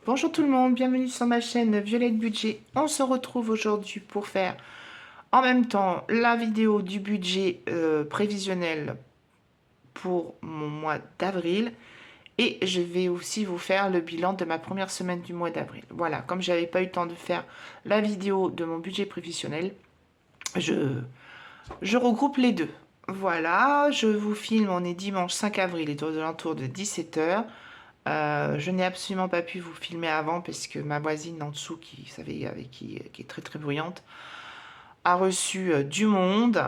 Bonjour tout le monde, bienvenue sur ma chaîne Violette Budget. On se retrouve aujourd'hui pour faire en même temps la vidéo du budget prévisionnel pour mon mois d'avril et je vais aussi vous faire le bilan de ma première semaine du mois d'avril. Voilà, comme j'avais pas eu le temps de faire la vidéo de mon budget prévisionnel, je regroupe les deux. Voilà, je vous filme, on est dimanche 5 avril, il est aux alentours de 17 h. Je n'ai absolument pas pu vous filmer avant parce que ma voisine en dessous, qui, vous savez, avec qui est très très bruyante, a reçu du monde.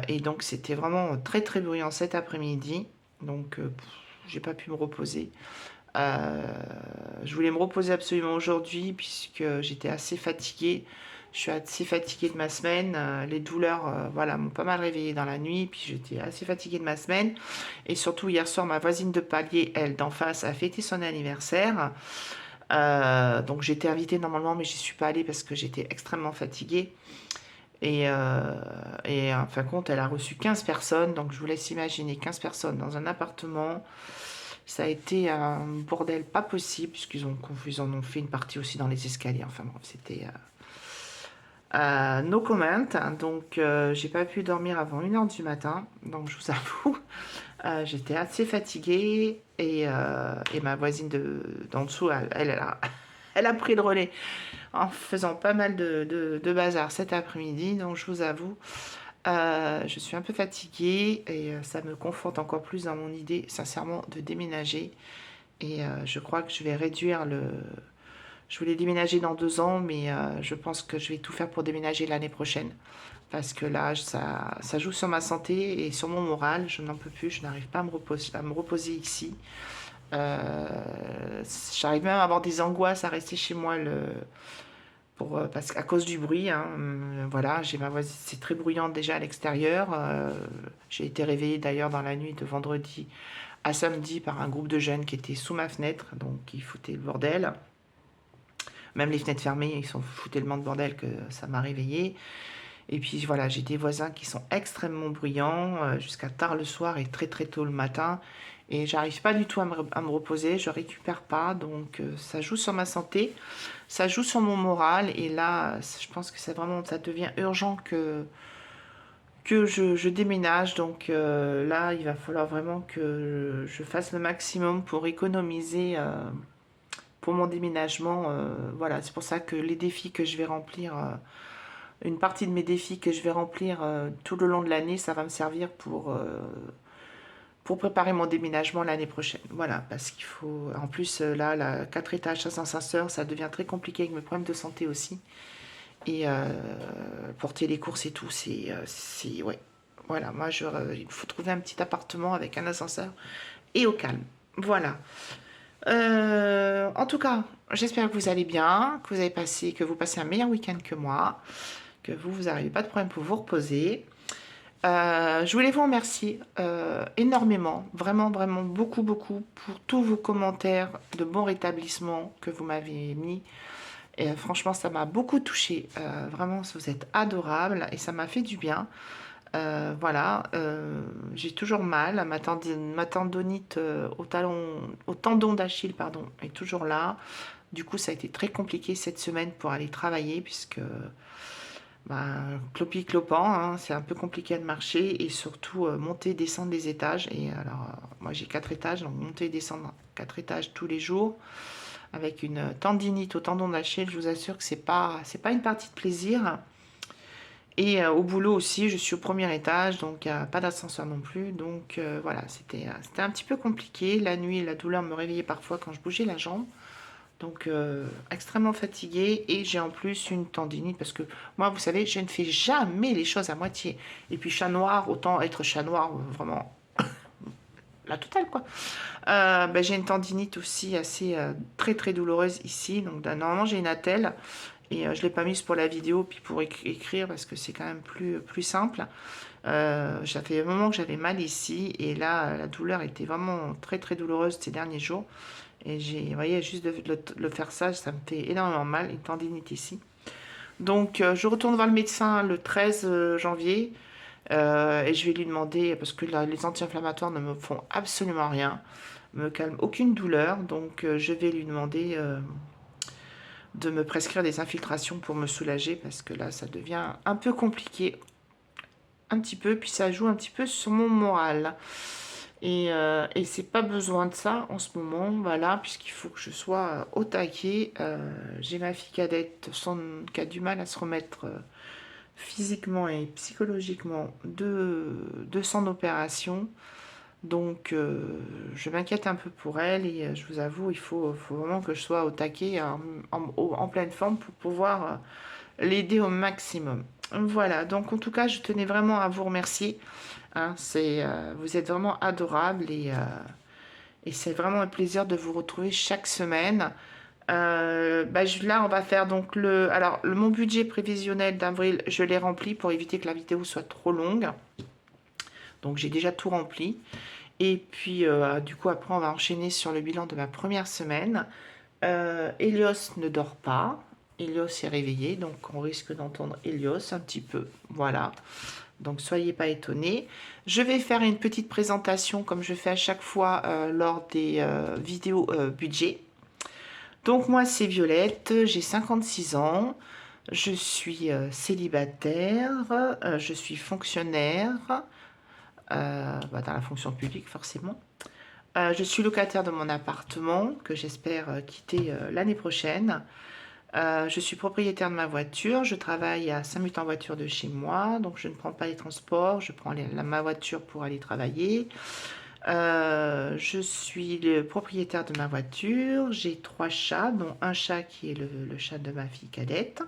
Et donc c'était vraiment très très bruyant cet après-midi. Donc j'ai pas pu me reposer. Euh, je voulais me reposer absolument aujourd'hui puisque j'étais assez fatiguée. Je suis assez fatiguée de ma semaine. Les douleurs, voilà, m'ont pas mal réveillée dans la nuit. Puis j'étais assez fatiguée de ma semaine. Et surtout hier soir, ma voisine de palier, elle d'en face, a fêté son anniversaire. Donc j'étais invitée normalement, mais j'y suis pas allée parce que j'étais extrêmement fatiguée. Et en fin de compte, elle a reçu 15 personnes. Donc je vous laisse imaginer 15 personnes dans un appartement. Ça a été un bordel pas possible, puisqu'ils en ont fait une partie aussi dans les escaliers. Enfin bref, c'était no comment. Donc j'ai pas pu dormir avant 1 h du matin. Donc je vous avoue, j'étais assez fatiguée. Et ma voisine d'en dessous, elle a pris le relais en faisant pas mal de bazar cet après-midi. Donc je vous avoue, je suis un peu fatiguée et ça me conforte encore plus dans mon idée, sincèrement, de déménager. Et je crois que je vais réduire le... Je voulais déménager dans 2 ans, mais je pense que je vais tout faire pour déménager l'année prochaine. Parce que là, ça joue sur ma santé et sur mon moral. Je n'en peux plus, je n'arrive pas à me reposer ici. Euh, J'arrive même à avoir des angoisses à rester chez moi parce qu'à cause du bruit. Hein, voilà, j'ai ma voisine, c'est très bruyant déjà à l'extérieur. J'ai été réveillée d'ailleurs dans la nuit de vendredi à samedi par un groupe de jeunes qui étaient sous ma fenêtre, donc ils foutaient le bordel. Même les fenêtres fermées, ils sont foutés tellement de bordel que ça m'a réveillée. Et puis voilà, j'ai des voisins qui sont extrêmement bruyants jusqu'à tard le soir et très très tôt le matin. Et j'arrive pas du tout à me reposer, je récupère pas, donc ça joue sur ma santé, ça joue sur mon moral. Et là, je pense que c'est vraiment, ça devient urgent que je déménage. Donc là, il va falloir vraiment que je fasse le maximum pour économiser pour mon déménagement. Voilà, c'est pour ça que les défis que je vais remplir, une partie de mes défis que je vais remplir tout le long de l'année, ça va me servir pour préparer mon déménagement l'année prochaine. Voilà, parce qu'il faut... En plus, là, 4 étages sans ascenseur, ça devient très compliqué avec mes problèmes de santé aussi. Et porter les courses et tout, ouais. Voilà, moi, il faut trouver un petit appartement avec un ascenseur et au calme. Voilà. En tout cas, j'espère que vous allez bien, que vous passez un meilleur week-end que moi, que vous n'arrivez pas de problème pour vous reposer. Je voulais vous remercier énormément, vraiment, vraiment beaucoup, beaucoup pour tous vos commentaires de bon rétablissement que vous m'avez mis. Et franchement, ça m'a beaucoup touchée. Vraiment, vous êtes adorables et ça m'a fait du bien. Voilà, j'ai toujours mal. Ma tendonite au tendon d'Achille, pardon, est toujours là. Du coup, ça a été très compliqué cette semaine pour aller travailler puisque clopi-clopant, hein, c'est un peu compliqué de marcher et surtout monter et descendre les étages. Et alors, moi j'ai 4 étages, donc monter et descendre 4 étages tous les jours avec une tendinite au tendon d'Achille, je vous assure que c'est pas une partie de plaisir. Et au boulot aussi, je suis au premier étage, donc pas d'ascenseur non plus. Donc voilà, c'était un petit peu compliqué. La nuit, la douleur me réveillait parfois quand je bougeais la jambe. Donc extrêmement fatiguée. Et j'ai en plus une tendinite parce que moi, vous savez, je ne fais jamais les choses à moitié. Et puis chat noir, autant être chat noir, vraiment la totale quoi. J'ai une tendinite aussi assez très très douloureuse ici. Donc normalement, j'ai une attelle. Et je ne l'ai pas mise pour la vidéo, puis pour écrire, parce que c'est quand même plus simple. Ça fait un moment que j'avais mal ici, et là, la douleur était vraiment très très douloureuse ces derniers jours. Et vous voyez, juste de le faire ça me fait énormément mal, une tendinite ici. Donc, je retourne voir le médecin le 13 janvier. Et je vais lui demander, parce que là, les anti-inflammatoires ne me font absolument rien, me calment aucune douleur, donc je vais lui demander de me prescrire des infiltrations pour me soulager, parce que là, ça devient un peu compliqué, un petit peu, puis ça joue un petit peu sur mon moral. Et c'est pas besoin de ça en ce moment, voilà, puisqu'il faut que je sois au taquet. J'ai ma fille cadette qui a du mal à se remettre physiquement et psychologiquement de son opération. Donc je m'inquiète un peu pour elle et je vous avoue, faut vraiment que je sois au taquet, en pleine forme pour pouvoir l'aider au maximum. Voilà, donc en tout cas, je tenais vraiment à vous remercier. Hein, vous êtes vraiment adorables et c'est vraiment un plaisir de vous retrouver chaque semaine. Là, on va faire donc mon budget prévisionnel d'avril, je l'ai rempli pour éviter que la vidéo soit trop longue. Donc j'ai déjà tout rempli. Et puis du coup après on va enchaîner sur le bilan de ma première semaine. Elios ne dort pas. Elios est réveillé, donc on risque d'entendre Elios un petit peu. Voilà. Donc soyez pas étonnés. Je vais faire une petite présentation comme je fais à chaque fois lors des vidéos budget. Donc moi c'est Violette, j'ai 56 ans, je suis célibataire, je suis fonctionnaire, dans la fonction publique forcément. Je suis locataire de mon appartement que j'espère quitter l'année prochaine. Je suis propriétaire de ma voiture, je travaille à 5 minutes en voiture de chez moi, donc je ne prends pas les transports, je prends ma voiture pour aller travailler. Je suis le propriétaire de ma voiture, j'ai 3 chats, dont un chat qui est le chat de ma fille cadette.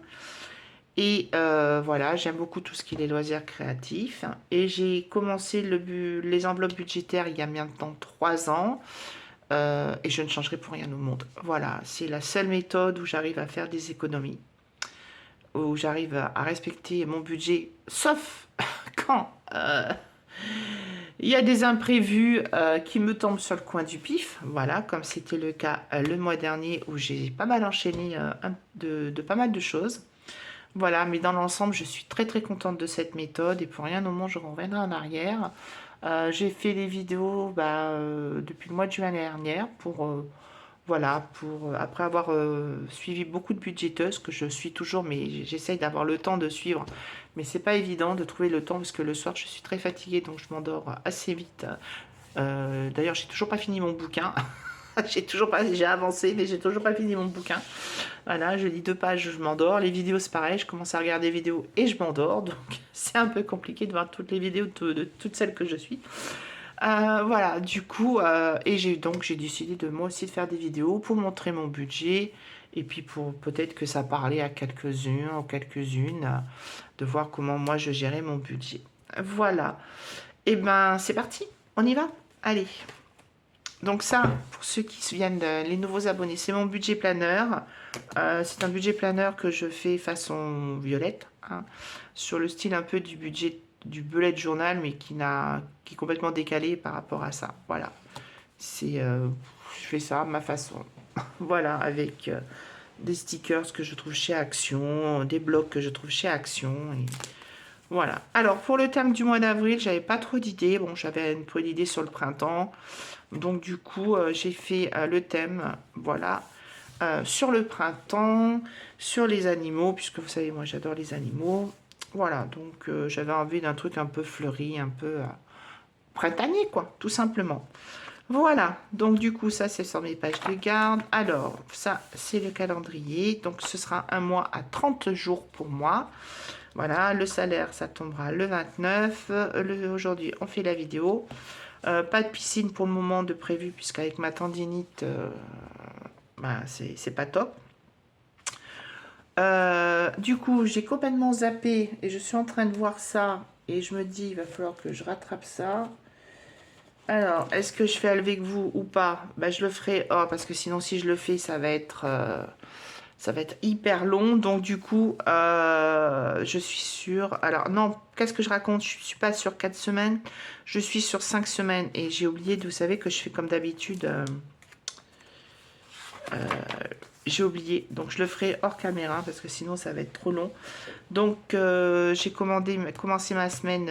Et voilà, j'aime beaucoup tout ce qui est les loisirs créatifs. Et j'ai commencé les enveloppes budgétaires il y a maintenant 3 ans. Et je ne changerai pour rien au monde. Voilà, c'est la seule méthode où j'arrive à faire des économies, où j'arrive à respecter mon budget, sauf quand il y a des imprévus qui me tombent sur le coin du pif. Voilà, comme c'était le cas le mois dernier où j'ai pas mal enchaîné de pas mal de choses. Voilà, mais dans l'ensemble, je suis très très contente de cette méthode et pour rien au monde, je reviendrai en arrière. J'ai fait des vidéos depuis le mois de juin dernière après avoir suivi beaucoup de budgéteuses que je suis toujours, mais j'essaye d'avoir le temps de suivre. Mais c'est pas évident de trouver le temps parce que le soir, je suis très fatiguée, donc je m'endors assez vite. D'ailleurs, j'ai toujours pas fini mon bouquin. J'ai avancé, mais j'ai toujours pas fini mon bouquin. Voilà, je lis 2 pages, je m'endors. Les vidéos, c'est pareil, je commence à regarder des vidéos et je m'endors. Donc, c'est un peu compliqué de voir toutes les vidéos de toutes celles que je suis. Voilà, du coup, et j'ai décidé de moi aussi de faire des vidéos pour montrer mon budget. Et puis, pour peut-être que ça parlait à quelques-uns ou quelques-unes, de voir comment moi je gérais mon budget. Voilà. Et ben, c'est parti, on y va. Allez. Donc ça, pour ceux qui viennent, les nouveaux abonnés, c'est mon budget planeur. C'est un budget planeur que je fais façon Violette, hein, sur le style un peu du budget du bullet journal, mais qui est complètement décalé par rapport à ça. Voilà, je fais ça à ma façon. Voilà, avec des stickers que je trouve chez Action, des blocs que je trouve chez Action. Et voilà. Alors pour le thème du mois d'avril, j'avais pas trop d'idées. Bon, j'avais un peu d'idées sur le printemps. Donc du coup, j'ai fait le thème, voilà, sur le printemps, sur les animaux, puisque vous savez, moi j'adore les animaux. Voilà, donc j'avais envie d'un truc un peu fleuri, un peu printanier, quoi, tout simplement. Voilà, donc du coup, ça c'est sur mes pages de garde. Alors, ça c'est le calendrier, donc ce sera un mois à 30 jours pour moi. Voilà, le salaire, ça tombera le 29. Aujourd'hui, on fait la vidéo. Pas de piscine pour le moment de prévu, puisqu'avec ma tendinite, c'est pas top. Du coup, j'ai complètement zappé et je suis en train de voir ça. Et je me dis, il va falloir que je rattrape ça. Alors, est-ce que je fais avec vous ou pas? Je le ferai. Oh, parce que sinon, si je le fais, ça va être hyper long. Donc, du coup, je suis sûre. Alors, non, qu'est-ce que je raconte? Je suis pas sur 4 semaines. Je suis sur 5 semaines. Et j'ai oublié, vous savez, que je fais comme d'habitude. j'ai oublié. Donc je le ferai hors caméra parce que sinon ça va être trop long. Donc j'ai commencé ma semaine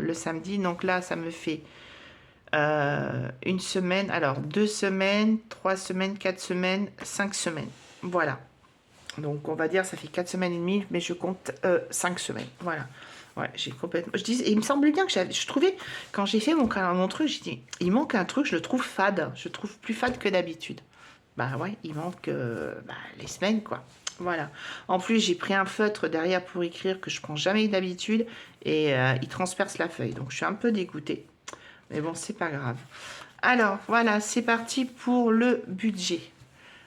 le samedi. Donc là ça me fait une semaine, alors 2 semaines, 3 semaines, 4 semaines, 5 semaines. Voilà. Donc on va dire ça fait 4 semaines et demie, mais je compte 5 semaines. Voilà. Ouais, j'ai complètement. Je dis, il me semblait bien que je trouvais, quand j'ai fait mon truc, j'ai dit, il manque un truc, je le trouve fade. Je le trouve plus fade que d'habitude. Bah ouais, il manque les semaines, quoi. Voilà. En plus, j'ai pris un feutre derrière pour écrire que je prends jamais d'habitude et il transperce la feuille. Donc je suis un peu dégoûtée. Mais bon, c'est pas grave. Alors, voilà, c'est parti pour le budget.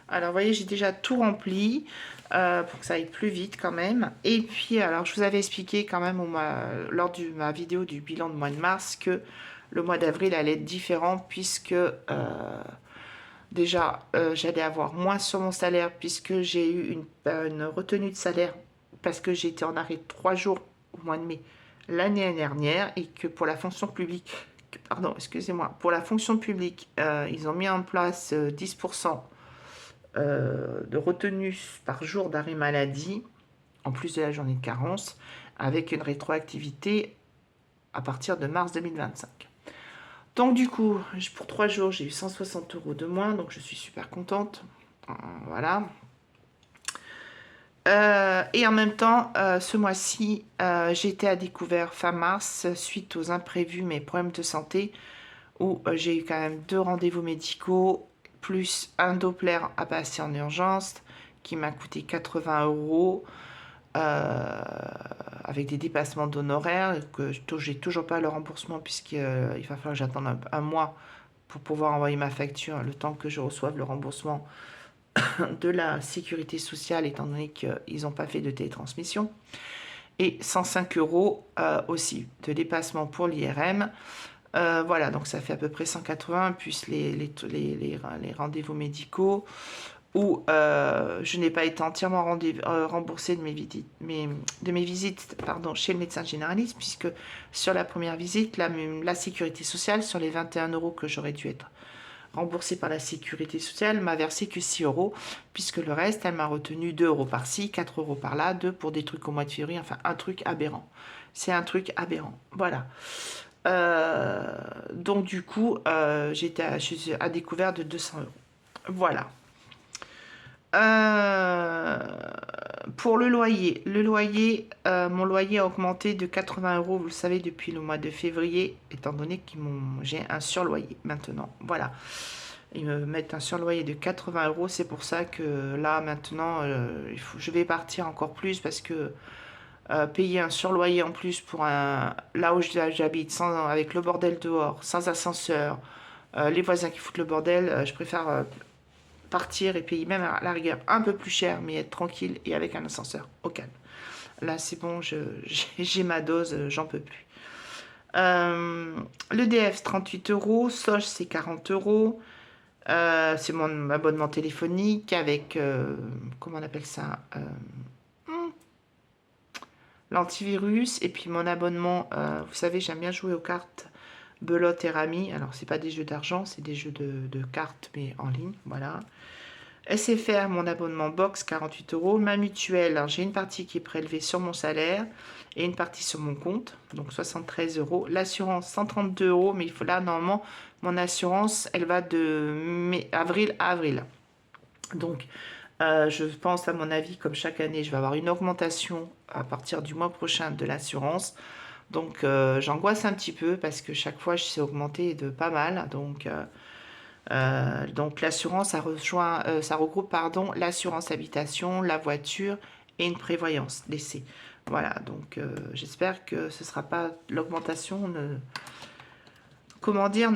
Alors, vous voyez, j'ai déjà tout rempli pour que ça aille plus vite quand même. Et puis, alors, je vous avais expliqué quand même lors de ma vidéo du bilan de mois de mars que le mois d'avril allait être différent puisque déjà, j'allais avoir moins sur mon salaire puisque j'ai eu une retenue de salaire parce que j'ai été en arrêt 3 jours au mois de mai l'année dernière et que pour la fonction publique, pardon, excusez-moi, pour la fonction publique, ils ont mis en place 10% de retenue par jour d'arrêt maladie, en plus de la journée de carence, avec une rétroactivité à partir de mars 2025. Donc du coup, pour 3 jours, j'ai eu 160 € de moins, donc je suis super contente. Voilà. Et en même temps, ce mois-ci, j'ai été à découvert fin mars suite aux imprévus, mes problèmes de santé, où j'ai eu quand même 2 rendez-vous médicaux, plus un Doppler à passer en urgence, qui m'a coûté 80 €, avec des dépassements d'honoraires, que j'ai toujours pas le remboursement, puisqu'il va falloir que j'attende un mois pour pouvoir envoyer ma facture, le temps que je reçoive le remboursement de la sécurité sociale, étant donné qu'ils n'ont pas fait de télétransmission. Et 105 € aussi de dépassement pour l'IRM. Voilà, donc ça fait à peu près 180, plus les rendez-vous médicaux, où je n'ai pas été entièrement remboursée de mes visites chez le médecin généraliste, puisque sur la première visite, la sécurité sociale, sur les 21 € que j'aurais dû être remboursée par la sécurité sociale, m'a versé que 6 €, puisque le reste, elle m'a retenu 2 € par-ci, 4 € par-là, 2 pour des trucs au mois de février, enfin un truc aberrant. C'est un truc aberrant, voilà. Donc du coup, je suis à découvert de 200 €. Voilà. Pour le loyer, mon loyer a augmenté de 80 €, vous le savez, depuis le mois de février, étant donné que j'ai un surloyer maintenant. Voilà. Ils me mettent un surloyer de 80 €. C'est pour ça que là, maintenant, je vais partir encore plus parce que payer un surloyer en plus pour là où j'habite, avec le bordel dehors, sans ascenseur, les voisins qui foutent le bordel, je préfère partir et payer même à la rigueur un peu plus cher, mais être tranquille et avec un ascenseur au calme. Là, c'est bon, j'ai ma dose, j'en peux plus. L'EDF, 38 €. Soch, c'est 40 €. C'est mon abonnement téléphonique avec, comment on appelle ça, l'antivirus. Et puis mon abonnement, vous savez, j'aime bien jouer aux cartes Belote et Rami. Alors, c'est pas des jeux d'argent, c'est des jeux de cartes, mais en ligne, voilà. SFR, mon abonnement box, 48 €. Ma mutuelle, j'ai une partie qui est prélevée sur mon salaire et une partie sur mon compte, donc 73 €. L'assurance, 132 €, mais il faut là, normalement, mon assurance, elle va de avril à avril. Donc, je pense, à mon avis, comme chaque année, je vais avoir une augmentation à partir du mois prochain de l'assurance. Donc, j'angoisse un petit peu parce que chaque fois, je sais augmenter de pas mal. Donc l'assurance, ça regroupe l'assurance habitation, la voiture et une prévoyance d'essai. Voilà, donc j'espère que ce sera pas l'augmentation, ne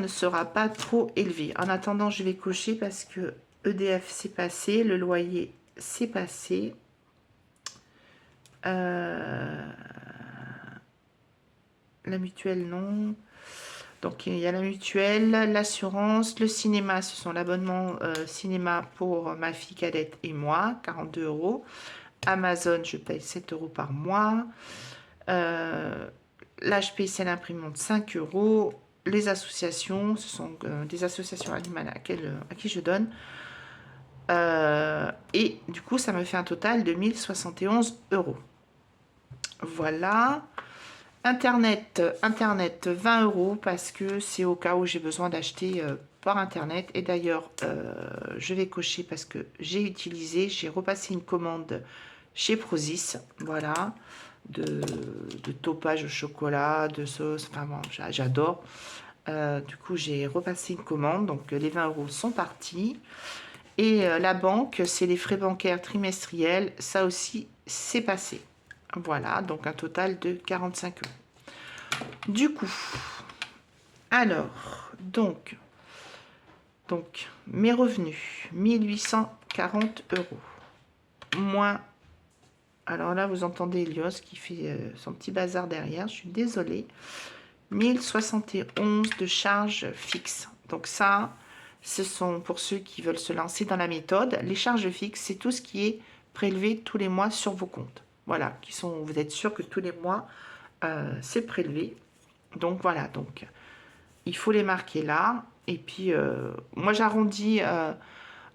sera pas trop élevée. En attendant, je vais cocher parce que EDF c'est passé, le loyer c'est passé. La mutuelle non. Donc il y a la mutuelle, l'assurance, le cinéma, ce sont l'abonnement cinéma pour ma fille cadette et moi, 42 €. Amazon, je paye 7 € par mois. L'HPC, l'imprimante, 5 €. Les associations, ce sont des associations animales à qui je donne. Et du coup, ça me fait un total de 1071 €. Voilà. Internet 20 € parce que c'est au cas où j'ai besoin d'acheter par Internet. Et d'ailleurs, je vais cocher parce que j'ai repassé une commande chez Prozis, voilà, de topage au chocolat, de sauce, enfin bon, j'adore. Du coup, j'ai repassé une commande, donc les 20 € sont partis. Et la banque, c'est les frais bancaires trimestriels, ça aussi, c'est passé. Voilà, donc un total de 45 €. Du coup, alors, donc mes revenus, 1840 €. Moins, alors là, vous entendez Elios qui fait son petit bazar derrière, je suis désolée. 1071 de charges fixes. Donc ça, ce sont pour ceux qui veulent se lancer dans la méthode. Les charges fixes, c'est tout ce qui est prélevé tous les mois sur vos comptes. Voilà, vous êtes sûr que tous les mois, c'est prélevé. Donc voilà, donc il faut les marquer là. Et puis, moi j'arrondis,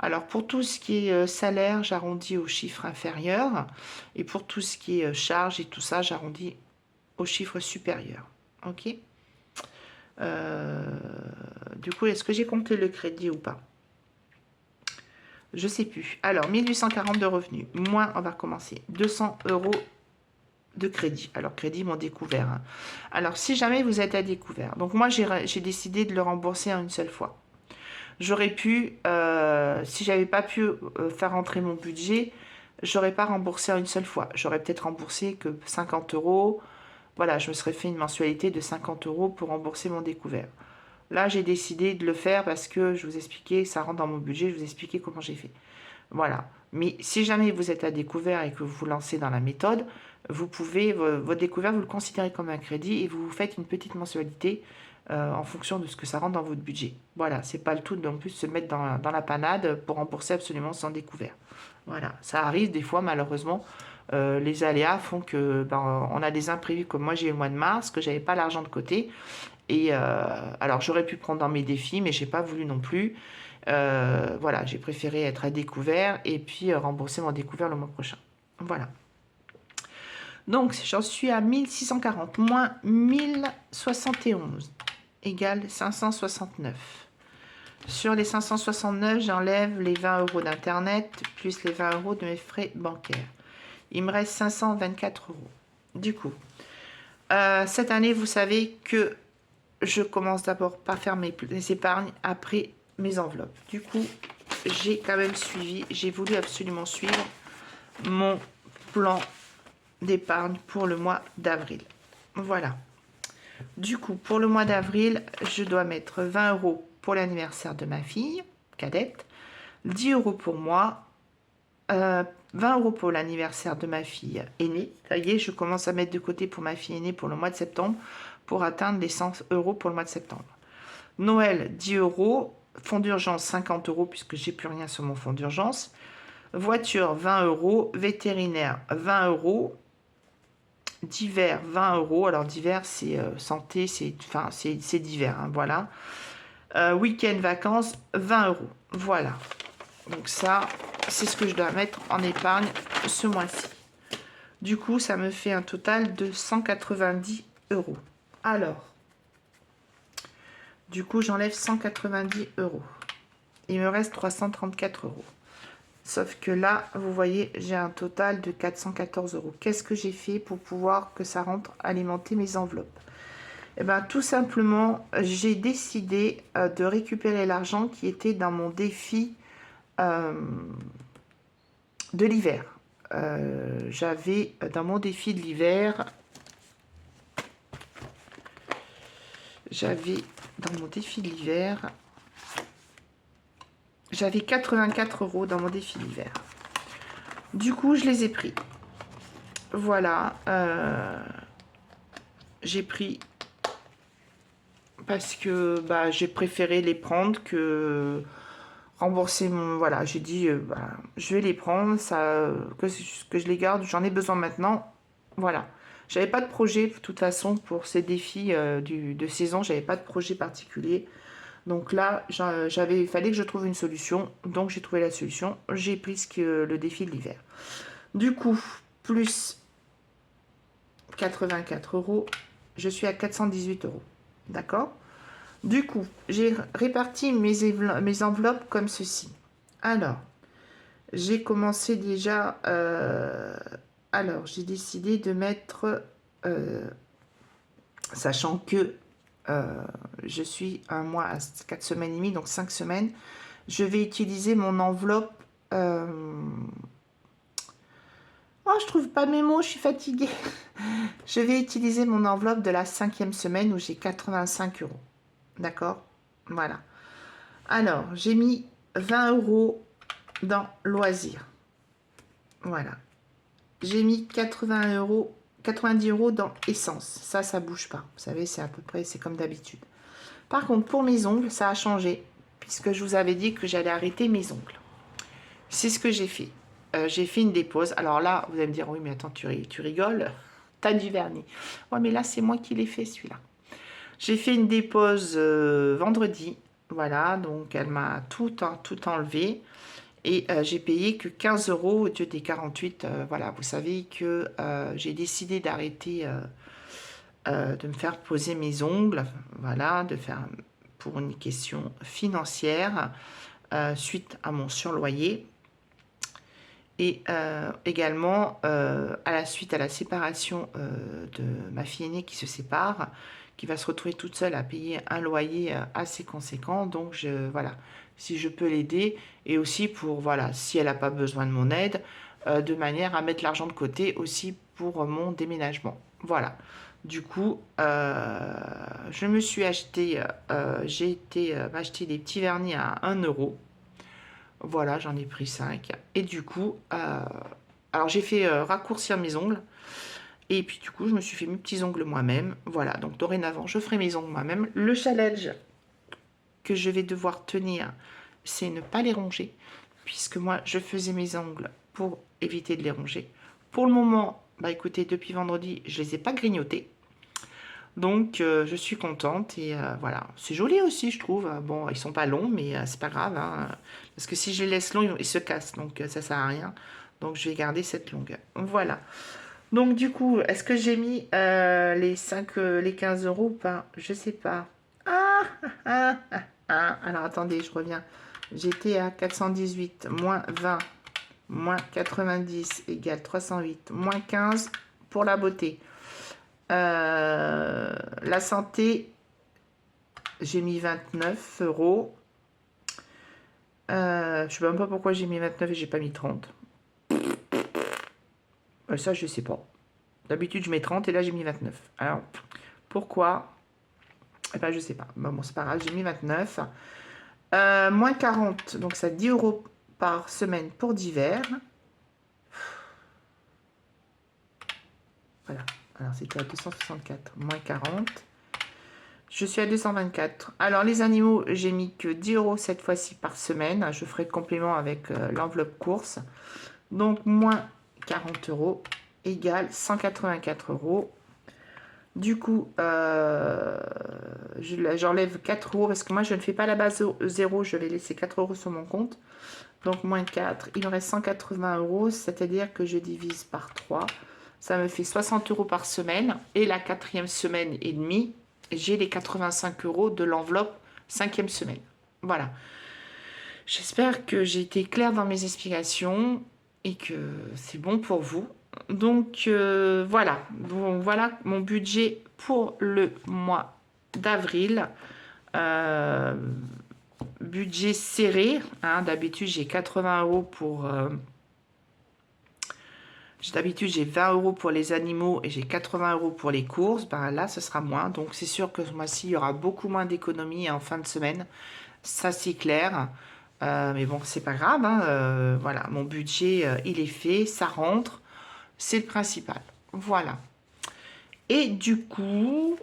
alors pour tout ce qui est salaire, j'arrondis au chiffre inférieur. Et pour tout ce qui est charge et tout ça, j'arrondis au chiffre supérieur. Ok. Du coup, est-ce que j'ai compté le crédit ou pas? Je sais plus. Alors, 1840 de revenus, moins, on va recommencer, 200 € de crédit. Alors, crédit, mon découvert. Hein. Alors, si jamais vous êtes à découvert, donc moi, j'ai décidé de le rembourser en une seule fois. J'aurais pu, si j'avais pas pu faire rentrer mon budget, j'aurais pas remboursé en une seule fois. J'aurais peut-être remboursé que 50 €. Voilà, je me serais fait une mensualité de 50 € pour rembourser mon découvert. Là, j'ai décidé de le faire parce que je vous expliquais, ça rentre dans mon budget, je vous expliquais comment j'ai fait. Voilà. Mais si jamais vous êtes à découvert et que vous vous lancez dans la méthode, vous pouvez, votre découvert, vous le considérez comme un crédit et vous vous faites une petite mensualité en fonction de ce que ça rentre dans votre budget. Voilà, c'est pas le tout non plus de se mettre dans la panade pour rembourser absolument sans découvert. Voilà, ça arrive des fois malheureusement. Les aléas font que on a des imprévus comme moi j'ai eu le mois de mars, que j'avais pas l'argent de côté. Et alors j'aurais pu prendre dans mes défis, mais j'ai pas voulu non plus. Voilà, j'ai préféré être à découvert et puis rembourser mon découvert le mois prochain. Voilà. Donc j'en suis à 1640 moins 1071 égale 569. Sur les 569, j'enlève les 20 € d'internet plus les 20 € de mes frais bancaires. Il me reste 524 €. Du coup, cette année, vous savez que je commence d'abord par faire mes épargnes, après mes enveloppes. Du coup, j'ai quand même suivi, j'ai voulu absolument suivre mon plan d'épargne pour le mois d'avril. Voilà. Du coup, pour le mois d'avril, je dois mettre 20 € pour l'anniversaire de ma fille, cadette, 10 € pour moi, 20 € pour l'anniversaire de ma fille aînée. Ça y est, je commence à mettre de côté pour ma fille aînée pour le mois de septembre pour atteindre les 100 € pour le mois de septembre. Noël, 10 €. Fonds d'urgence, 50 € puisque j'ai plus rien sur mon fonds d'urgence. Voiture, 20 €. Vétérinaire, 20 €. Divers, 20 €. Alors, divers, c'est santé, c'est divers. Hein, voilà. Week-end, vacances, 20 €. Voilà. Donc ça, c'est ce que je dois mettre en épargne ce mois-ci. Du coup, ça me fait un total de 190 €. Alors, du coup, j'enlève 190 €. Il me reste 334 €. Sauf que là, vous voyez, j'ai un total de 414 €. Qu'est-ce que j'ai fait pour pouvoir que ça rentre alimenter mes enveloppes? Eh bien, tout simplement, j'ai décidé de récupérer l'argent qui était dans mon défi de l'hiver. J'avais dans mon défi de l'hiver, j'avais 84 € dans mon défi d'hiver. Du coup, je les ai pris. Voilà. J'ai pris parce que j'ai préféré les prendre que rembourser mon... Voilà, j'ai dit, je vais les prendre, que je les garde, j'en ai besoin maintenant. Voilà. J'avais pas de projet, de toute façon, pour ces défis de saison, j'avais pas de projet particulier. Donc là, il fallait que je trouve une solution. Donc j'ai trouvé la solution. J'ai pris le défi de l'hiver. Du coup, plus 84 euros, je suis à 418 euros. D'accord? Du coup, j'ai réparti mes enveloppes comme ceci. Alors, j'ai commencé déjà... alors, j'ai décidé de mettre... sachant que je suis un mois à 4 semaines et demie, donc 5 semaines, je vais utiliser mon enveloppe... Oh, je trouve pas mes mots, je suis fatiguée. Je vais utiliser mon enveloppe de la 5e semaine où j'ai 85 euros. D'accord? Voilà. Alors, j'ai mis 20 euros dans loisirs. Voilà. J'ai mis 80 euros, 90 euros dans essence. Ça bouge pas. Vous savez, c'est à peu près, c'est comme d'habitude. Par contre, pour mes ongles, ça a changé. Puisque je vous avais dit que j'allais arrêter mes ongles. C'est ce que j'ai fait. J'ai fait une dépose. Alors là, vous allez me dire, oui, mais attends, tu rigoles. T'as du vernis. Ouais, mais là, c'est moi qui l'ai fait, celui-là. J'ai fait une dépose vendredi. Voilà, donc elle m'a tout enlevé. Et j'ai payé que 15 euros au lieu des 48. Voilà, vous savez que j'ai décidé d'arrêter de me faire poser mes ongles. Voilà, de faire pour une question financière suite à mon surloyer. Et également, à la suite à la séparation de ma fille aînée qui se sépare, qui va se retrouver toute seule à payer un loyer assez conséquent. Donc, voilà, si je peux l'aider, et aussi pour, voilà, si elle n'a pas besoin de mon aide, de manière à mettre l'argent de côté aussi pour mon déménagement. Voilà. Du coup, je me suis acheté, j'ai été m'acheter des petits vernis à 1 euro. Voilà, j'en ai pris 5. Et du coup, alors j'ai fait raccourcir mes ongles. Et puis du coup, je me suis fait mes petits ongles moi-même. Voilà, donc dorénavant, je ferai mes ongles moi-même. Le challenge que je vais devoir tenir, c'est ne pas les ronger. Puisque moi, je faisais mes ongles pour éviter de les ronger. Pour le moment, bah écoutez, depuis vendredi, je les ai pas grignotés. Donc, je suis contente et voilà. C'est joli aussi, je trouve. Bon, ils sont pas longs, mais c'est pas grave, hein, parce que si je les laisse longs, ils se cassent, donc ça sert à rien. Donc, je vais garder cette longueur. Voilà. Donc, du coup, est-ce que j'ai mis les 15 euros ou pas? Je sais pas. Ah, ah, ah, ah. Alors, attendez, je reviens. J'étais à 418, moins 20, moins 90 égale 308, moins 15 pour la beauté. La santé, j'ai mis 29 euros. Je sais même pas pourquoi j'ai mis 29 et j'ai pas mis 30. Ça, je sais pas. D'habitude, je mets 30 et là, j'ai mis 29. Alors, pourquoi? Eh ben, je sais pas. Bon, c'est pas grave, j'ai mis 29. Moins 40, donc ça 10 euros par semaine pour d'hiver. Voilà. Alors, c'était à 264. Moins 40. Je suis à 224. Alors, les animaux, j'ai mis que 10 euros cette fois-ci par semaine. Je ferai le complément avec l'enveloppe course. Donc, moins 40 euros égale 184 euros. Du coup, j'enlève 4 euros parce que moi, je ne fais pas la base 0. Je vais laisser 4 euros sur mon compte. Donc, moins 4. Il me reste 180 euros. C'est-à-dire que je divise par 3. Ça me fait 60 euros par semaine. Et la 4e semaine et demie, j'ai les 85 euros de l'enveloppe 5e semaine. Voilà. J'espère que j'ai été claire dans mes explications et que c'est bon pour vous. Donc voilà. Donc, voilà mon budget pour le mois d'avril. Budget serré. Hein. D'habitude, j'ai 80 euros pour... D'habitude, j'ai 20 euros pour les animaux et j'ai 80 euros pour les courses. Ben là, ce sera moins. Donc, c'est sûr que ce mois-ci, il y aura beaucoup moins d'économies en fin de semaine. Ça, c'est clair. Mais bon, c'est pas grave. Hein. Voilà, mon budget, il est fait. Ça rentre. C'est le principal. Voilà. Et du coup,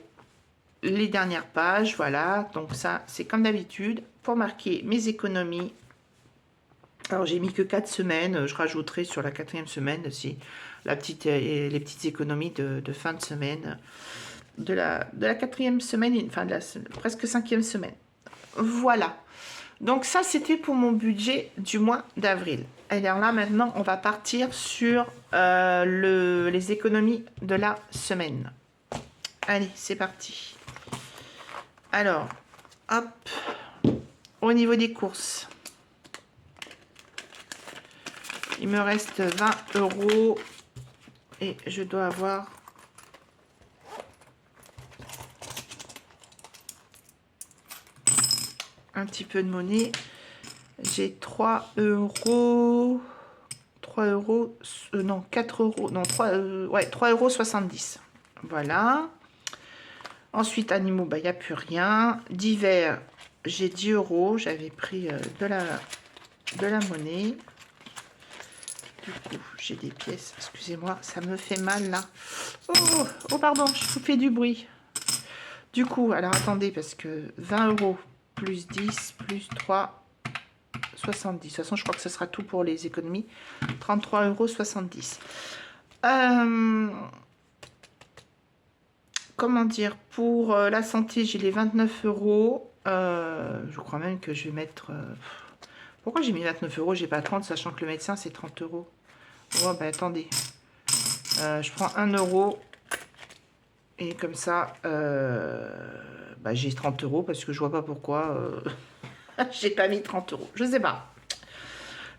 les dernières pages, voilà. Donc, ça, c'est comme d'habitude. Pour marquer mes économies. Alors, j'ai mis que 4 semaines. Je rajouterai sur la 4e semaine aussi les petites économies de fin de semaine. De la 4e semaine, enfin de la presque 5e semaine. Voilà. Donc ça, c'était pour mon budget du mois d'avril. Et alors là, maintenant, on va partir sur les économies de la semaine. Allez, c'est parti. Alors, hop. Au niveau des courses, il me reste 20 € et je dois avoir un petit peu de monnaie. J'ai 3 €, 3 €, non 4 €, non 3,70 €. Voilà. Ensuite, animaux, bah, il n'y a plus rien. Divers, j'ai 10 €. J'avais pris de la monnaie. Du coup, j'ai des pièces. Excusez-moi, ça me fait mal là. Oh, pardon, je vous fais du bruit. Du coup, alors attendez, parce que 20 € plus 10 plus 3, 70. De toute façon, je crois que ce sera tout pour les économies. 33,70 €. Comment dire, pour la santé, j'ai les 29 €. Je crois même que je vais mettre... pourquoi j'ai mis 29 €? J'ai pas 30, sachant que le médecin, c'est 30 €. Oh, bah attendez. Je prends 1 €. Et comme ça, bah, j'ai 30 € parce que je vois pas pourquoi j'ai pas mis 30 €. Je sais pas.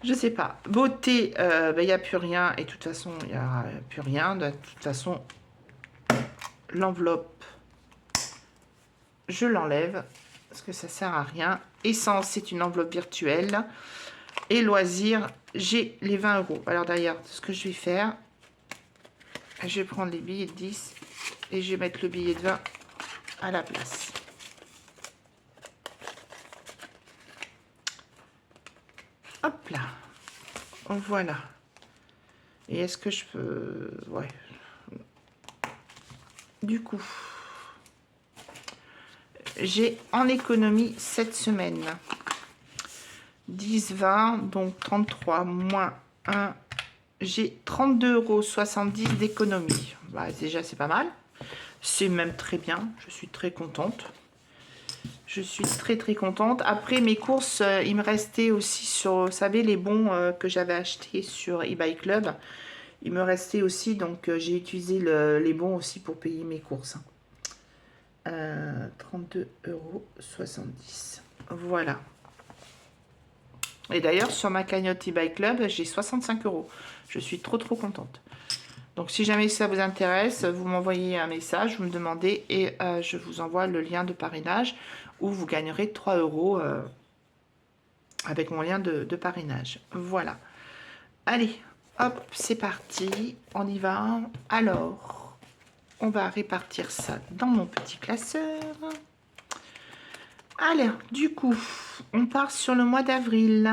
Je sais pas. Beauté, bah, y a plus rien. Et de toute façon, il n'y a plus rien. De toute façon, l'enveloppe, je l'enlève parce que ça sert à rien. Essence, c'est une enveloppe virtuelle. Et loisirs, j'ai les 20 €. Alors d'ailleurs, ce que je vais faire, je vais prendre les billets de 10 et je vais mettre le billet de 20 à la place. Hop là. Voilà. Et est-ce que je peux... Ouais. Du coup, j'ai en économie cette semaine 10, 20, donc 33 moins 1. J'ai 32,70 € d'économie. Bah, déjà, c'est pas mal. C'est même très bien. Je suis très contente. Je suis très très contente. Après mes courses, il me restait aussi sur, vous savez, les bons que j'avais achetés sur eBay Club. Il me restait aussi, donc j'ai utilisé les bons aussi pour payer mes courses. 32,70 €. Voilà. Et d'ailleurs, sur ma cagnotte eBay Club, j'ai 65 €. Je suis trop contente. Donc si jamais ça vous intéresse, vous m'envoyez un message, vous me demandez et je vous envoie le lien de parrainage où vous gagnerez 3 € avec mon lien de parrainage. Voilà. Allez, hop, c'est parti. On y va. Alors, on va répartir ça dans mon petit classeur. Allez, du coup, on part sur le mois d'avril.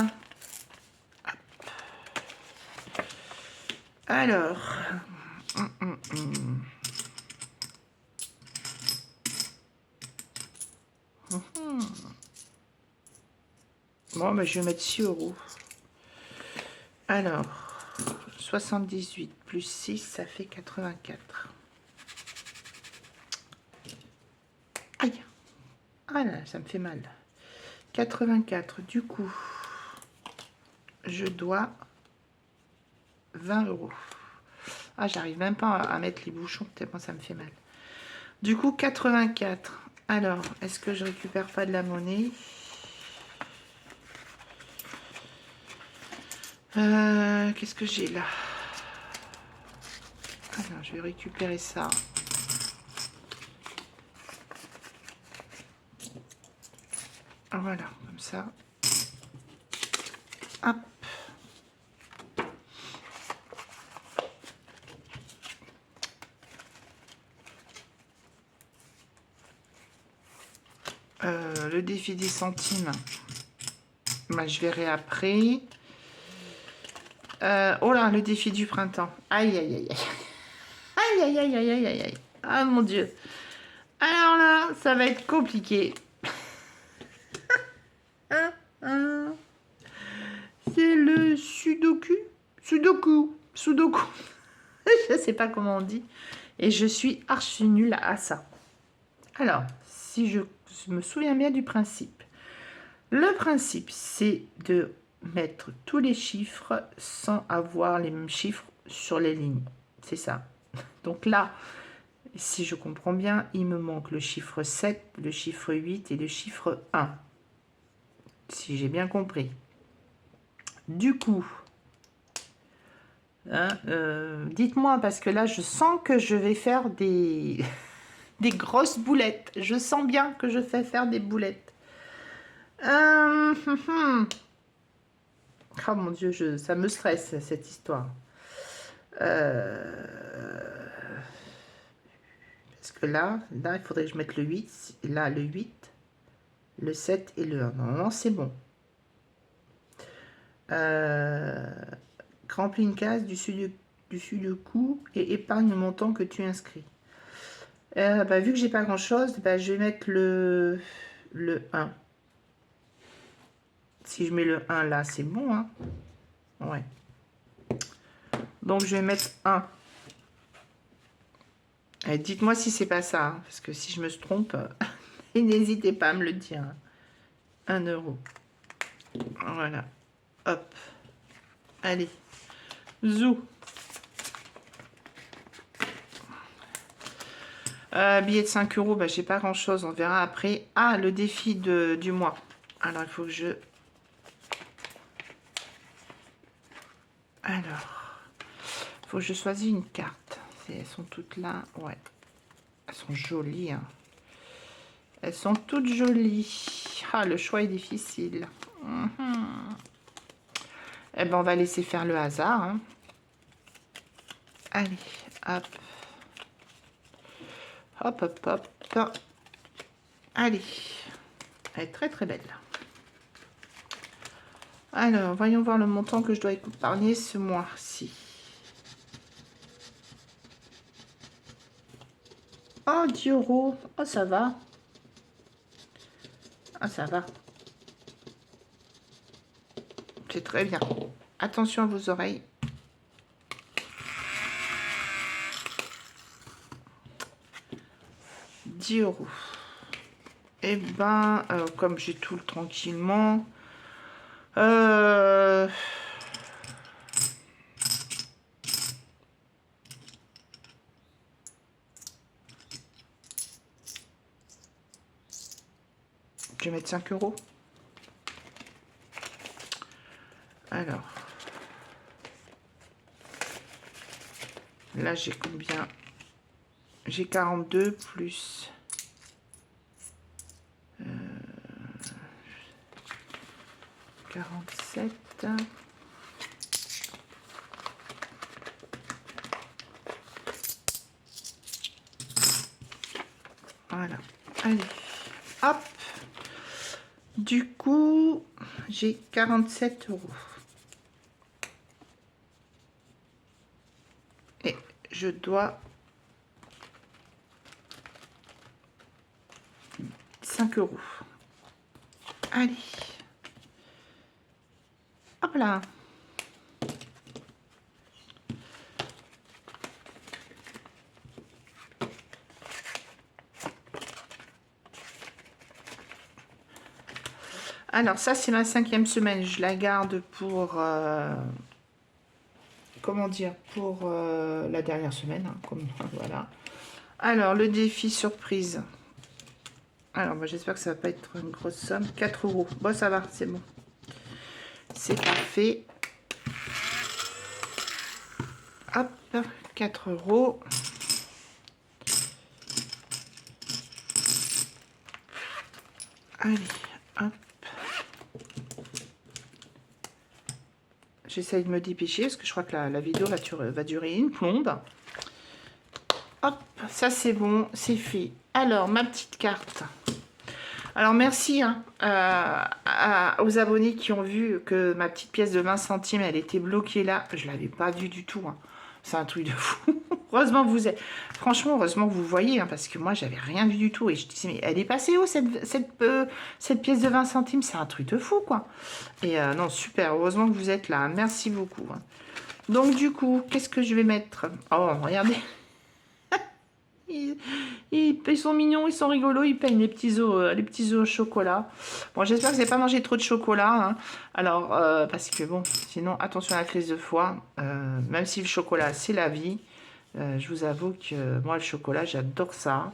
Alors... Bon, bah, je vais mettre 6 €. Alors, 78 plus 6, ça fait 84. Aïe. Ah là, ça me fait mal. 84, du coup, je dois 20 €. Ah, j'arrive même pas à mettre les bouchons, tellement ça me fait mal. Du coup, 84. Alors, est-ce que je récupère pas de la monnaie? Qu'est-ce que j'ai là? Alors, je vais récupérer ça. Voilà, comme ça. Hop. Le défi des centimes, bah, je verrai après. Oh là, le défi du printemps. Aïe, aïe, aïe, aïe. Aïe, aïe, aïe, aïe, aïe, aïe, aïe. Ah, mon Dieu. Alors là, ça va être compliqué. C'est le sudoku. Sudoku. Je sais pas comment on dit. Et je suis archi nulle à ça. Alors, si je me souviens bien du principe, Le principe, c'est de mettre tous les chiffres sans avoir les mêmes chiffres sur les lignes. C'est ça. Donc là, si je comprends bien, il me manque le chiffre 7, le chiffre 8 et le chiffre 1. Si j'ai bien compris. Du coup, hein, dites-moi, parce que là, je sens que je vais faire des, des grosses boulettes. Je sens bien que je fais faire des boulettes. Oh mon Dieu, ça me stresse, cette histoire. Parce que là, il faudrait que je mette le 8. Là, le 8, le 7 et le 1. Normalement, c'est bon. Remplis une case du sudoku et épargne le montant que tu inscris. Vu que j'ai pas grand chose, je vais mettre le 1. Si je mets le 1 là, c'est bon, hein. Ouais. Donc je vais mettre 1. Et dites-moi si c'est pas ça, hein, parce que si je me trompe, et n'hésitez pas à me le dire. 1 euro. Voilà. Hop. Allez. Zou. Billet de 5 euros, j'ai pas grand chose, on verra après. Ah, le défi du mois. Alors, il faut que je... Alors, il faut que je choisisse une carte. Elles sont toutes là, ouais. Elles sont jolies, hein. Elles sont toutes jolies. Ah, le choix est difficile. Eh ben, on va laisser faire le hasard, hein. Allez, hop. Hop, hop, hop. Allez. Elle est très, très belle. Alors, voyons voir le montant que je dois épargner ce mois-ci. Oh, 10 euros. Oh, ça va. Ah, ça va. C'est très bien. Attention à vos oreilles. €10. Et ben, comme j'ai tout le tranquillement, je vais mettre 5 euros. Alors, là j'ai combien? J'ai 42 plus 47. Voilà. Allez. Hop. Du coup, j'ai 47 euros. Et je dois 5 euros. Allez. Hop là. Alors ça, c'est ma 5e semaine. Je la garde pour... comment dire? Pour la dernière semaine. Hein, comme, voilà. Alors, le défi surprise. Alors, j'espère que ça va pas être une grosse somme. 4 euros. Bon, ça va, c'est bon. C'est parfait. Hop, 4 euros. Allez, hop. J'essaye de me dépêcher parce que je crois que la vidéo va durer une plombe. Hop, ça c'est bon, c'est fait. Alors, ma petite carte. Alors, merci hein, aux abonnés qui ont vu que ma petite pièce de 20 centimes, elle était bloquée là. Je ne l'avais pas vue du tout. Hein. C'est un truc de fou. Heureusement que vous êtes... Franchement, heureusement que vous voyez, hein, parce que moi, j'avais rien vu du tout. Et je disais, mais elle est passée où, cette pièce de 20 centimes? C'est un truc de fou, quoi. Et non, super. Heureusement que vous êtes là. Merci beaucoup. Hein. Donc, du coup, qu'est-ce que je vais mettre? Oh, regardez. Ils sont mignons, ils sont rigolos, ils peignent les petits œufs au chocolat. Bon, j'espère que vous n'avez pas mangé trop de chocolat, hein. Alors, parce que bon, sinon, attention à la crise de foie. Même si le chocolat, c'est la vie, je vous avoue que moi, le chocolat, j'adore ça.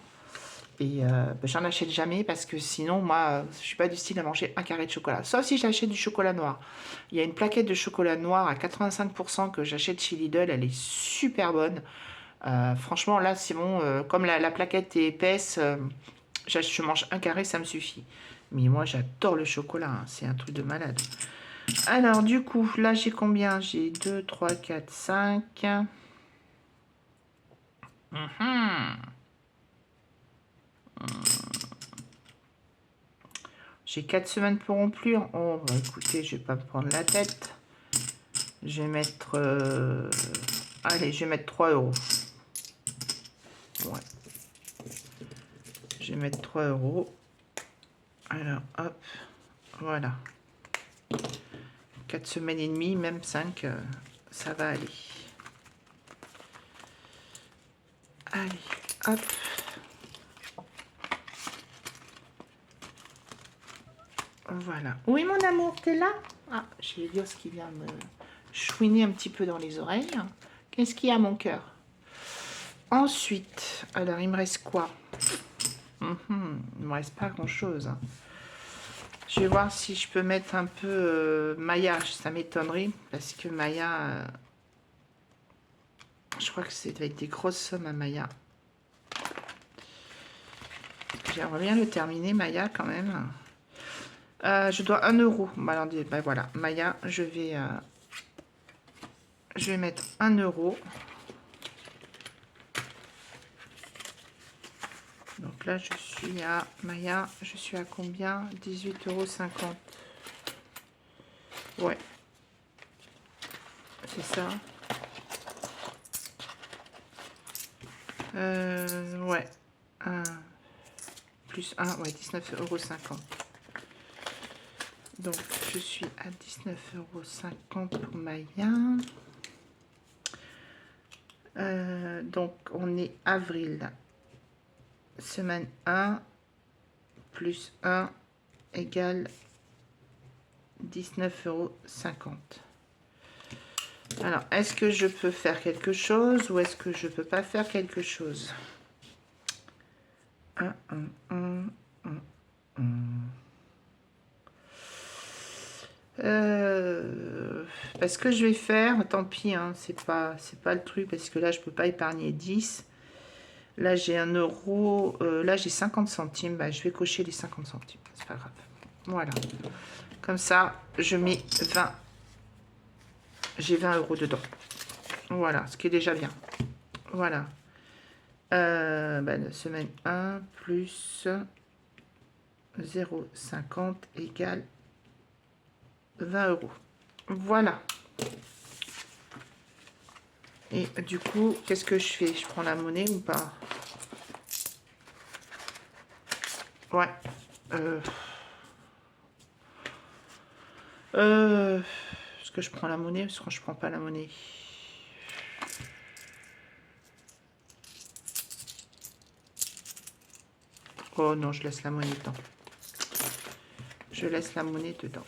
Et j'en achète jamais parce que sinon, moi, je suis pas du style à manger un carré de chocolat. Sauf si j'achète du chocolat noir. Il y a une plaquette de chocolat noir à 85% que j'achète chez Lidl. Elle est super bonne. Franchement, là, c'est bon. Comme la plaquette est épaisse, je mange un carré, ça me suffit. Mais moi, j'adore le chocolat, hein. C'est un truc de malade. Alors, du coup, là, j'ai combien? J'ai 2, 3, 4, 5. J'ai 4 semaines pour remplir. Oh, bah, écoutez, je vais pas me prendre la tête. Je vais mettre... Allez, je vais mettre 3 euros. Ouais. Je vais mettre 3 euros. Alors, hop. Voilà. 4 semaines et demie, même 5, ça va aller. Allez, hop. Voilà. Oui, mon amour, t'es là? Ah, j'ai Elios qui vient me chouiner un petit peu dans les oreilles. Qu'est-ce qu'il y a, mon cœur? Ensuite, alors, il me reste quoi? Il ne me reste pas grand-chose. Je vais voir si je peux mettre un peu Maya. Ça m'étonnerait, parce que Maya... je crois que c'est avec des grosses sommes à Maya. J'aimerais bien le terminer, Maya, quand même. Je dois 1 euro. Ben voilà, Maya, je vais mettre 1 euro. Donc là, je suis à Maya, je suis à combien? 18,50 €. Ouais. C'est ça. Ouais. Plus 1, ouais, 19,50 €. Donc, je suis à 19,50 € pour Maya. Donc, on est avril. Semaine 1 plus 1 égale 19,50 €. Alors, est-ce que je peux faire quelque chose ou est-ce que je peux pas faire quelque chose? Parce que je vais faire, tant pis, hein, c'est pas le truc, parce que là, je peux pas épargner 10. Là, j'ai 1 euro. Là, j'ai 50 centimes. Bah, je vais cocher les 50 centimes. C'est pas grave. Voilà. Comme ça, je mets 20. J'ai 20 euros dedans. Voilà, ce qui est déjà bien. Voilà. Semaine 1 plus 0,50 égale 20 euros. Voilà. Et du coup, qu'est-ce que je fais? Je prends la monnaie ou pas? Ouais. Est-ce que je prends la monnaie? Parce que je prends pas la monnaie. Oh non, je laisse la monnaie dedans. Je laisse la monnaie dedans.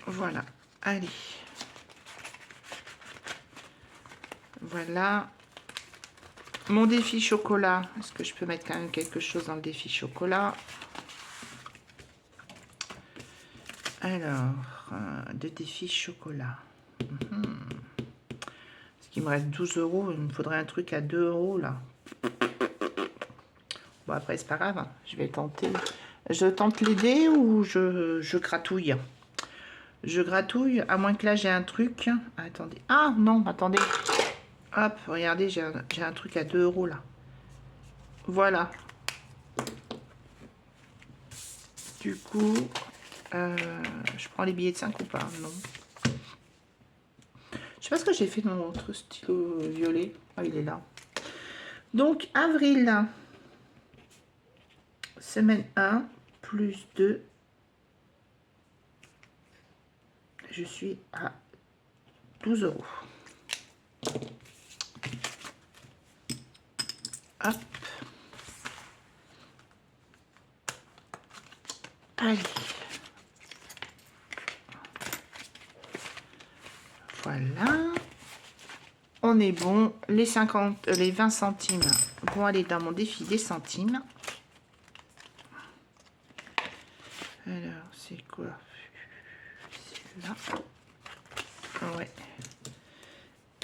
Voilà. Allez. Voilà. Mon défi chocolat. Est-ce que je peux mettre quand même quelque chose dans le défi chocolat? Alors, de défi chocolat. Parce qu'il me reste 12 euros. Il me faudrait un truc à 2 euros là. Bon, après, c'est pas grave. Je vais tenter. Je tente l'idée ou je gratouille? Je gratouille, à moins que là j'ai un truc. Attendez. Ah non, attendez. Hop, regardez, j'ai un truc à 2 euros là. Voilà. Du coup, je prends les billets de 5 ou pas? Non. Je sais pas ce que j'ai fait de mon autre stylo violet. Ah, il est là. Donc, avril. Semaine 1, plus 2. Je suis à 12 euros. Hop. Allez. Voilà. On est bon. Les 20 centimes vont aller dans mon défi des centimes. Alors, c'est quoi? C'est là. Ouais.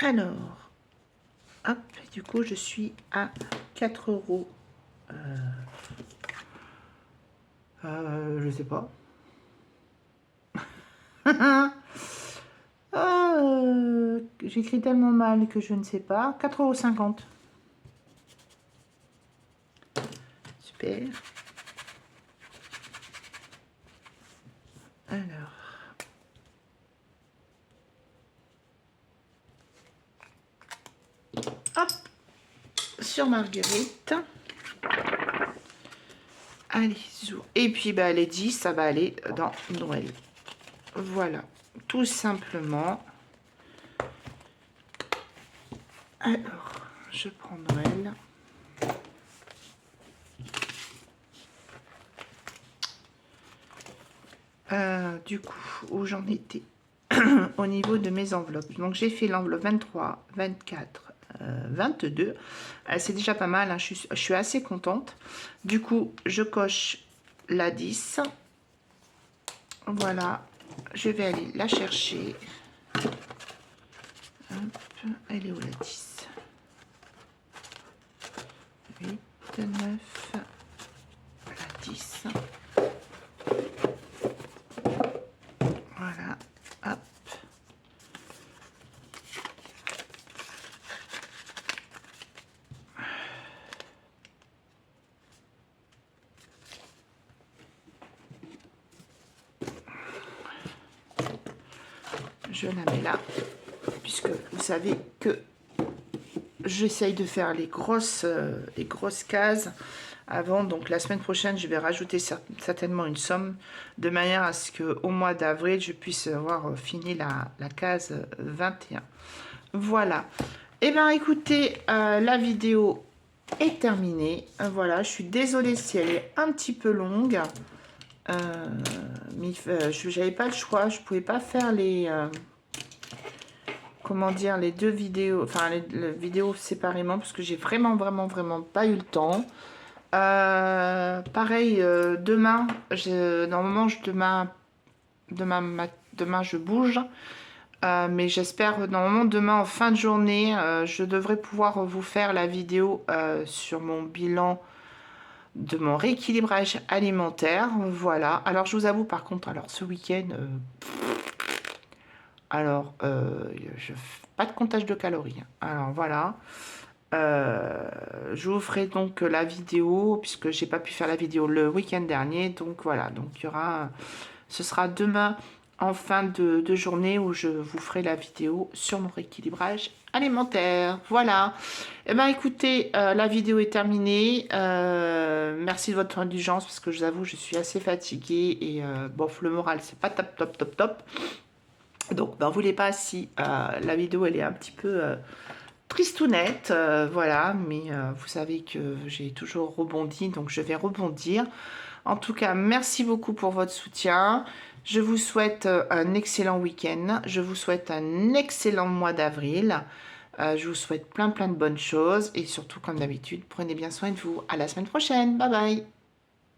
Alors, hop, du coup, je suis à 4 euros. Je sais pas. J'écris tellement mal que je ne sais pas. 4,50 €. Super. Alors. Hop. Sur Marguerite. Allez, zou. Et puis, bah, les 10, ça va aller dans Noël. Voilà. Tout simplement. Alors, je prends Noël. Du coup, où j'en étais au niveau de mes enveloppes. Donc, j'ai fait l'enveloppe 23, 24, 22. C'est déjà pas mal, hein. Je suis assez contente. Du coup, je coche la 10. Voilà, je vais aller la chercher. Hop, elle est où la 10? 8, 9, la 10. Voilà, hop. Je la mets là, puisque vous savez que j'essaye de faire les grosses cases avant. Donc la semaine prochaine, je vais rajouter certainement une somme de manière à ce qu'au mois d'avril, je puisse avoir fini la case 21. Voilà. Et bien écoutez, la vidéo est terminée. Voilà, je suis désolée si elle est un petit peu longue. Mais j'avais pas le choix, je pouvais pas faire les comment dire, les deux vidéos, enfin les vidéos séparément, parce que j'ai vraiment pas eu le temps. Pareil, demain, normalement demain je bouge, mais j'espère normalement demain en fin de journée, je devrais pouvoir vous faire la vidéo sur mon bilan de mon rééquilibrage alimentaire. Voilà. Alors je vous avoue par contre, alors ce week-end, pas de comptage de calories. Alors voilà. Je vous ferai donc la vidéo puisque j'ai pas pu faire la vidéo le week-end dernier. Donc voilà. Donc ce sera demain en fin de journée où je vous ferai la vidéo sur mon rééquilibrage alimentaire. Voilà. Et ben écoutez, la vidéo est terminée. Merci de votre indulgence parce que je vous avoue, je suis assez fatiguée et bon, le moral c'est pas top. Donc, n'en voulez pas si la vidéo elle est un petit peu tristounette, voilà, mais vous savez que j'ai toujours rebondi, donc je vais rebondir. En tout cas, merci beaucoup pour votre soutien. Je vous souhaite un excellent week-end. Je vous souhaite un excellent mois d'avril. Je vous souhaite plein de bonnes choses et surtout, comme d'habitude, prenez bien soin de vous. À la semaine prochaine. Bye bye.